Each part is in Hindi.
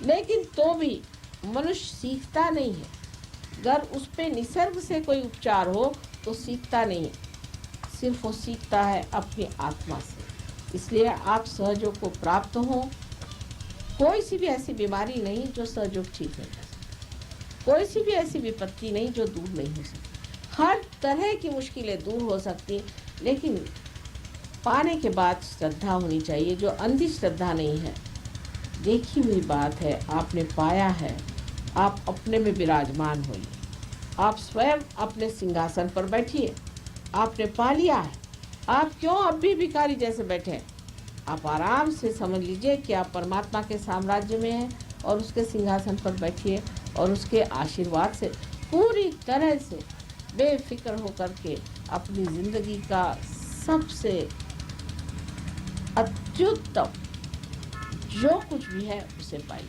लेकिन तो भी मनुष्य सीखता नहीं है। अगर उस पे निसर्ग से कोई उपचार हो तो सीखता नहीं है, सिर्फ वो सीखता है अपनी आत्मा से। इसलिए आप सहयोग को प्राप्त हो। कोई सी भी ऐसी बीमारी नहीं जो सहयोग ठीक नहीं कर सकती, कोई सी भी ऐसी विपत्ति नहीं जो दूर नहीं हो सकती। हर तरह की मुश्किलें दूर हो सकती, लेकिन पाने के बाद श्रद्धा होनी चाहिए, जो अंधी श्रद्धा नहीं है। देखी हुई बात है, आपने पाया है, आप अपने में विराजमान होइए। आप स्वयं अपने सिंहासन पर बैठिए, आपने पा लिया है। आप क्यों अब भी भिखारी जैसे बैठे हैं? आप आराम से समझ लीजिए कि आप परमात्मा के साम्राज्य में हैं और उसके सिंहासन पर बैठिए और उसके आशीर्वाद से पूरी तरह से बेफिक्र होकर के अपनी जिंदगी का सबसे अत्युत्तम जो कुछ भी है उसे पाइए।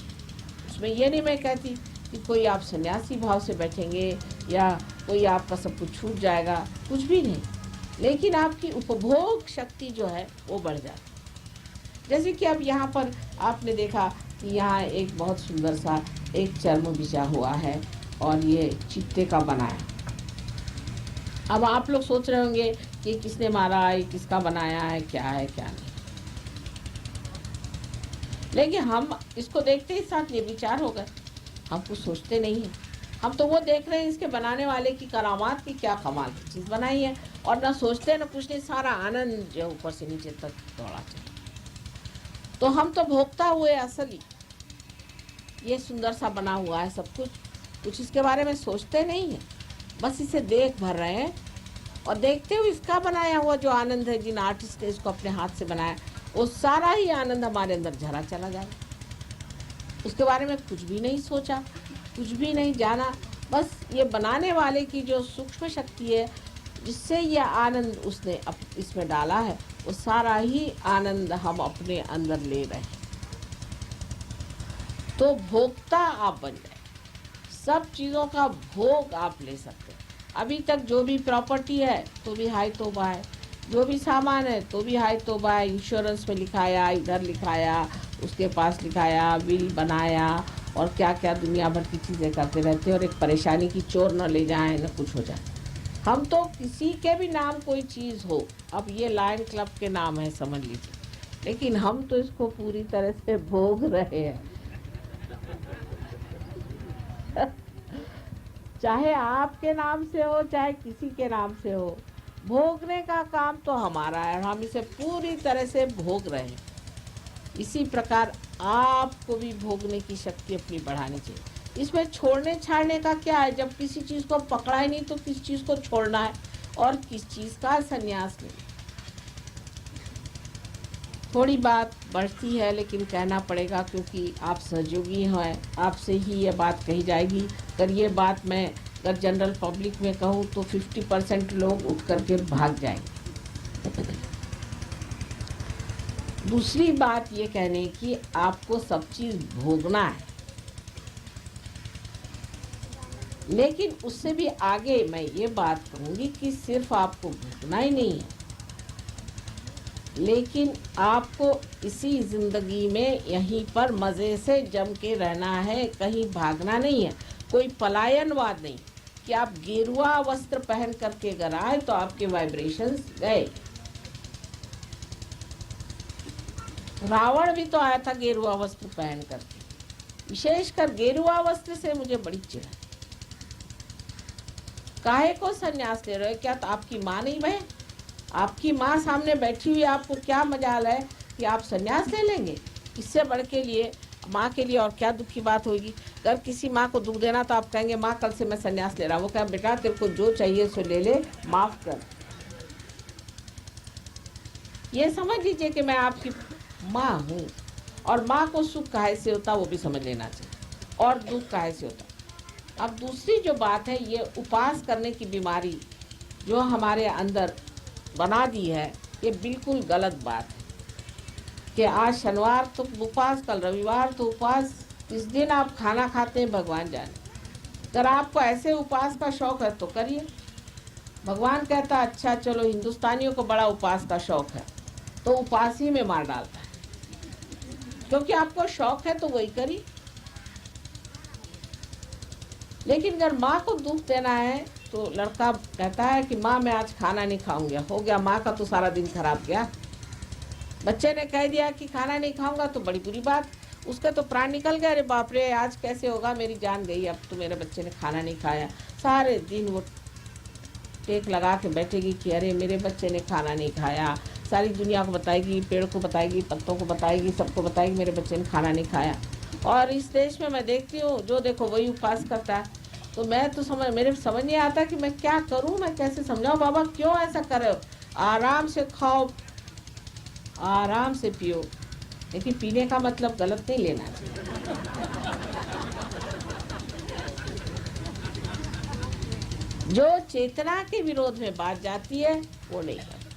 उसमें ये नहीं मैं कहती कि कोई आप सन्यासी भाव से बैठेंगे या कोई आपका सब कुछ छूट जाएगा, कुछ भी नहीं। लेकिन आपकी उपभोग शक्ति जो है वो बढ़ जाती। जैसे कि अब यहाँ पर आपने देखा कि यहाँ एक बहुत सुंदर सा एक चर्म बिछा हुआ है और ये चिट्टे का बना है। अब आप लोग सोच रहे होंगे कि किसने मारा है, किसका बनाया है, क्या है क्या नहीं। लेकिन हम इसको देखते ही साथ ये विचार हो गए, हम कुछ सोचते नहीं हैं। हम तो वो देख रहे हैं इसके बनाने वाले की करामात की क्या कमाल की चीज़ बनाई है, और ना सोचते ना कुछ नहीं, सारा आनंद जो ऊपर से नीचे तक दौड़ा चले। तो हम तो भोगता हुए असली ये सुंदर सा बना हुआ है सब कुछ इसके बारे में सोचते नहीं है, बस इसे देख भर रहे हैं। और देखते हुए इसका बनाया हुआ जो आनंद है, जिन आर्टिस्ट ने इसको अपने हाथ से बनाया, वो सारा ही आनंद हमारे अंदर झरा चला जाए। उसके बारे में कुछ भी नहीं सोचा, कुछ भी नहीं जाना, बस ये बनाने वाले की जो सूक्ष्म शक्ति है जिससे ये आनंद उसने इसमें डाला है, वो सारा ही आनंद हम अपने अंदर ले रहे हैं। तो भोक्ता आप बन जाए, सब चीज़ों का भोग आप ले सकते हैं। अभी तक जो भी प्रॉपर्टी है तो भी हाय तौबा है, जो भी सामान है तो भी हाय तौबा है। इंश्योरेंस में लिखाया, इधर लिखाया, उसके पास लिखाया, बिल बनाया और क्या क्या दुनिया भर की चीज़ें करते रहते हैं। और एक परेशानी की चोर न ले जाए, न कुछ हो जाए। हम तो किसी के भी नाम कोई चीज़ हो, अब ये लायन क्लब के नाम है समझ लीजिए, लेकिन हम तो इसको पूरी तरह से भोग रहे हैं। चाहे आपके नाम से हो, चाहे किसी के नाम से हो, भोगने का काम तो हमारा है और हम इसे पूरी तरह से भोग रहे हैं। इसी प्रकार आपको भी भोगने की शक्ति अपनी बढ़ानी चाहिए। इसमें छोड़ने छाड़ने का क्या है? जब किसी चीज़ को पकड़ा ही नहीं तो किस चीज़ को छोड़ना है और किस चीज़ का संन्यास नहीं। थोड़ी बात बढ़ती है लेकिन कहना पड़ेगा, क्योंकि आप सहयोगी हैं, आपसे ही ये बात कही जाएगी। अगर ये बात मैं अगर जनरल पब्लिक में कहूँ तो 50% लोग उठ करके भाग जाएंगे। दूसरी बात ये कहने की, आपको सब चीज़ भोगना है, लेकिन उससे भी आगे मैं ये बात कहूँगी कि सिर्फ आपको भोगना ही नहीं है, लेकिन आपको इसी ज़िंदगी में यहीं पर मज़े से जम के रहना है, कहीं भागना नहीं है। कोई पलायनवाद नहीं कि आप गेरुआ वस्त्र पहन करके अगर आए तो आपके वाइब्रेशंस गए। रावण भी तो आया था गेरुआ वस्त्र पहन करके। विशेषकर गेरुआ वस्त्र से मुझे बड़ी चिढ़ है। काहे को संन्यास ले रहे हो? क्या तो आपकी माँ नहीं बहन? आपकी माँ सामने बैठी हुई, आपको क्या मजाल है कि आप संन्यास ले लेंगे? इससे बढ़ के लिए माँ के लिए और क्या दुख की बात होगी? अगर किसी माँ को दुख देना तो आप कहेंगे माँ कल से मैं संन्यास ले रहा हूँ। वो कहे बेटा तेरे को जो चाहिए सो ले ले, माफ कर। ये समझ लीजिए कि मैं आपकी माँ हूँ, और माँ को सुख काहे से होता वो भी समझ लेना चाहिए, और दुख काहे से होता। अब दूसरी जो बात है, ये उपास करने की बीमारी जो हमारे अंदर बना दी है, ये बिल्कुल गलत बात है कि आज शनिवार तो उपवास, कल रविवार तो उपवास, इस दिन आप खाना खाते हैं भगवान जाने। अगर आपको ऐसे उपवास का शौक है तो करिए। भगवान कहता अच्छा चलो, हिंदुस्तानियों को बड़ा उपवास का शौक है, तो उपवास ही में मार डालता है। क्योंकि आपको शौक है तो वही करिए। लेकिन अगर माँ को दुख देना है तो लड़का कहता है कि माँ मैं आज खाना नहीं खाऊंगा, हो गया माँ का तो सारा दिन खराब गया। बच्चे ने कह दिया कि खाना नहीं खाऊंगा तो बड़ी बुरी बात, उसका तो प्राण निकल गया, अरे बाप रे आज कैसे होगा, मेरी जान गई, अब तो मेरे बच्चे ने खाना नहीं खाया। सारे दिन वो टेक लगा के बैठेगी कि अरे मेरे बच्चे ने खाना नहीं खाया, सारी दुनिया को बताएगी, पेड़ को बताएगी, पत्तों को बताएगी, सबको बताएगी मेरे बच्चे ने खाना नहीं खाया। और इस देश में मैं देखती हूँ जो देखो वही उपवास करता है। तो मैं तो मेरे समझ नहीं आता कि मैं क्या करूँ, मैं कैसे समझाऊँ, बाबा क्यों ऐसा कर रहे हो, आराम से खाओ आराम से पियो, लेकिन पीने का मतलब गलत नहीं लेना चाहिए। जो चेतना के विरोध में बात जाती है वो नहीं करना।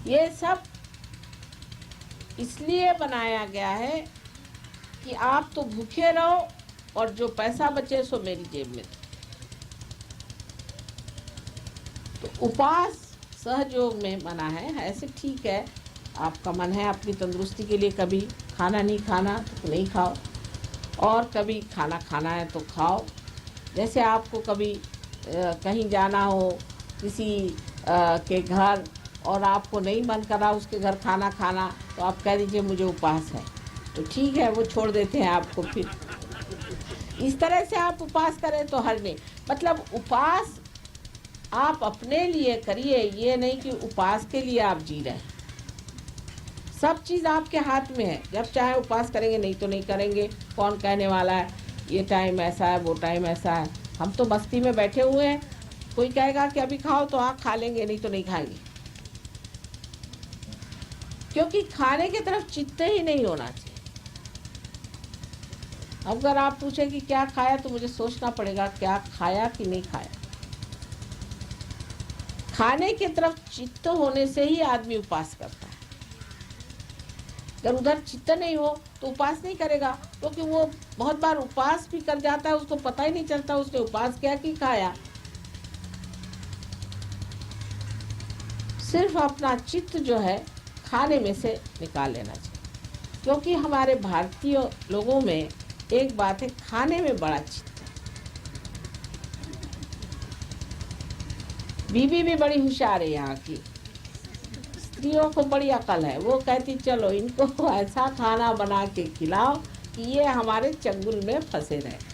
ये सब इसलिए बनाया गया है कि आप तो भूखे रहो और जो पैसा बचे सो मेरी जेब में। तो उपवास सहयोग में मना है, ऐसे ठीक है, आपका मन है अपनी तंदुरुस्ती के लिए कभी खाना नहीं खाना तो नहीं खाओ, और कभी खाना खाना है तो खाओ। जैसे आपको कभी कहीं जाना हो किसी के घर और आपको नहीं मन कर रहा उसके घर खाना खाना, तो आप कह दीजिए मुझे उपवास है, तो ठीक है वो छोड़ देते हैं आपको। फिर इस तरह से आप उपवास करें तो हर नहीं, मतलब उपवास आप अपने लिए करिए, ये नहीं कि उपवास के लिए आप जी रहे हैं। सब चीज़ आपके हाथ में है, जब चाहे उपवास करेंगे, नहीं तो नहीं करेंगे। कौन कहने वाला है ये टाइम ऐसा है वो टाइम ऐसा है, हम तो मस्ती में बैठे हुए हैं। कोई कहेगा कि अभी खाओ तो हाँ खा लेंगे, नहीं तो नहीं खाएंगे, क्योंकि खाने की तरफ चित्त ही नहीं होना चाहिए। अगर आप पूछे कि क्या खाया तो मुझे सोचना पड़ेगा क्या खाया कि नहीं खाया। खाने की तरफ चित्त होने से ही आदमी उपवास करता है। अगर उधर चित्त नहीं हो तो उपवास नहीं करेगा, क्योंकि वो बहुत बार उपवास भी कर जाता है, उसको पता ही नहीं चलता उसने उपवास किया कि खाया। सिर्फ अपना चित्त जो है खाने में से निकाल लेना चाहिए, क्योंकि हमारे भारतीय लोगों में एक बात है, खाने में बड़ा चित्त है। बीबी भी बड़ी होशियार है यहाँ की, स्त्रियों को बड़ी अकल है, वो कहती चलो इनको ऐसा खाना बना के खिलाओ कि ये हमारे चंगुल में फंसे रहे।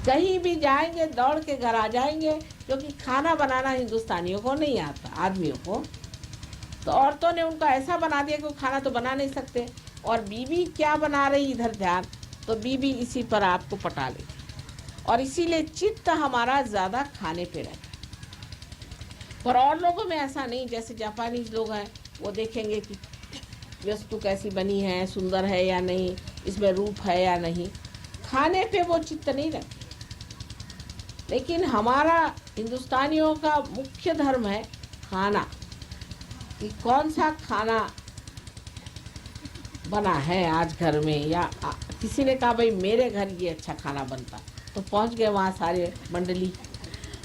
कहीं भी जाएंगे दौड़ के घर आ जाएंगे, क्योंकि खाना बनाना हिंदुस्तानियों को नहीं आता, आदमियों को। तो औरतों ने उनको ऐसा बना दिया कि वो खाना तो बना नहीं सकते, और बीबी क्या बना रही इधर ध्यान, तो बीबी इसी पर आपको पटा लेगी, और इसीलिए चित्त हमारा ज़्यादा खाने पे रहता है। पर और लोगों में ऐसा नहीं, जैसे जापानीज लोग हैं, वो देखेंगे कि वस्तु कैसी बनी है, सुंदर है या नहीं, इसमें रूप है या नहीं, खाने पे वो चित्त नहीं रखते। लेकिन हमारा हिंदुस्तानियों का मुख्य धर्म है खाना, कि कौन सा खाना बना है आज घर में, या किसी ने कहा भाई मेरे घर ये अच्छा खाना बनता, तो पहुंच गए वहाँ सारे मंडली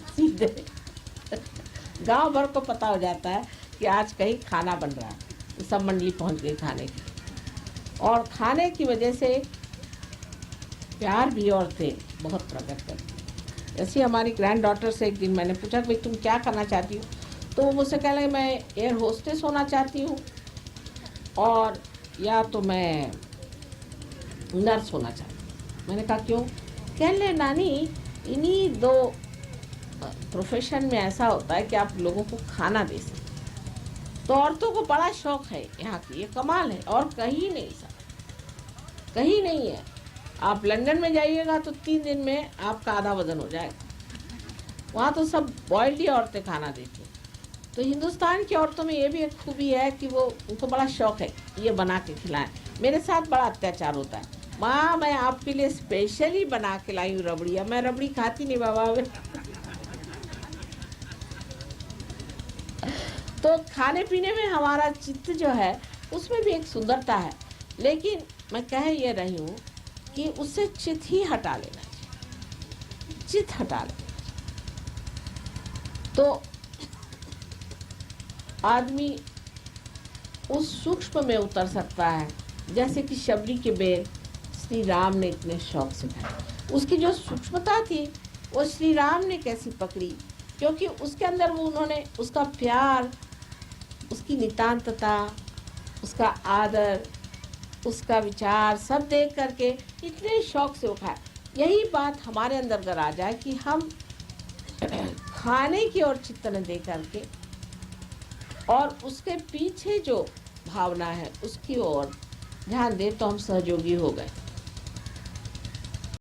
सीधे गांव भर को पता हो जाता है कि आज कहीं खाना बन रहा है, तो सब मंडली पहुंच गई खाने की। और खाने की वजह से प्यार भी औरतें बहुत प्रकट करती। जैसे हमारी ग्रैंड डॉटर से एक दिन मैंने पूछा कि भाई तुम क्या करना चाहती हो, तो वो मुझसे कह रही मैं एयर होस्टेस होना चाहती हूँ, और या तो मैं नर्स होना चाहती हूँ। मैंने कहा क्यों? कह ले नानी इन्हीं दो प्रोफेशन में ऐसा होता है कि आप लोगों को खाना दे सकते। तो औरतों को बड़ा शौक है यहाँ की, ये कमाल है, और कहीं नहीं सर, कहीं नहीं है। आप लंदन में जाइएगा तो 3 दिन में आपका आधा वजन हो जाएगा, वहाँ तो सब बॉइल्ड ही औरतें खाना देती हैं। तो हिंदुस्तान की औरतों में ये भी एक खूबी है कि वो उनको बड़ा शौक है ये बना के खिलाएं। मेरे साथ बड़ा अत्याचार होता है, माँ मैं आपके लिए स्पेशली बना के लाई हूँ रबड़िया, मैं रबड़ी खाती नहीं बाबा तो खाने पीने में हमारा चित्त जो है उसमें भी एक सुंदरता है, लेकिन मैं कह ये रही हूँ कि उससे चित्त ही हटा लेना चाहिए, चित्त हटा लेना तो आदमी उस सूक्ष्म में उतर सकता है जैसे कि शबरी के बेर श्री राम ने इतने शौक से खाए। उसकी जो सूक्ष्मता थी वो श्री राम ने कैसी पकड़ी, क्योंकि उसके अंदर वो उन्होंने उसका प्यार, उसकी नितान्तता, उसका आदर, उसका विचार सब देख करके इतने शौक से वो खाए। यही बात हमारे अंदर अगर आ जाए कि हम खाने की ओर चित्त न दे करके और उसके पीछे जो भावना है उसकी ओर ध्यान दें, तो हम सहयोगी हो गए।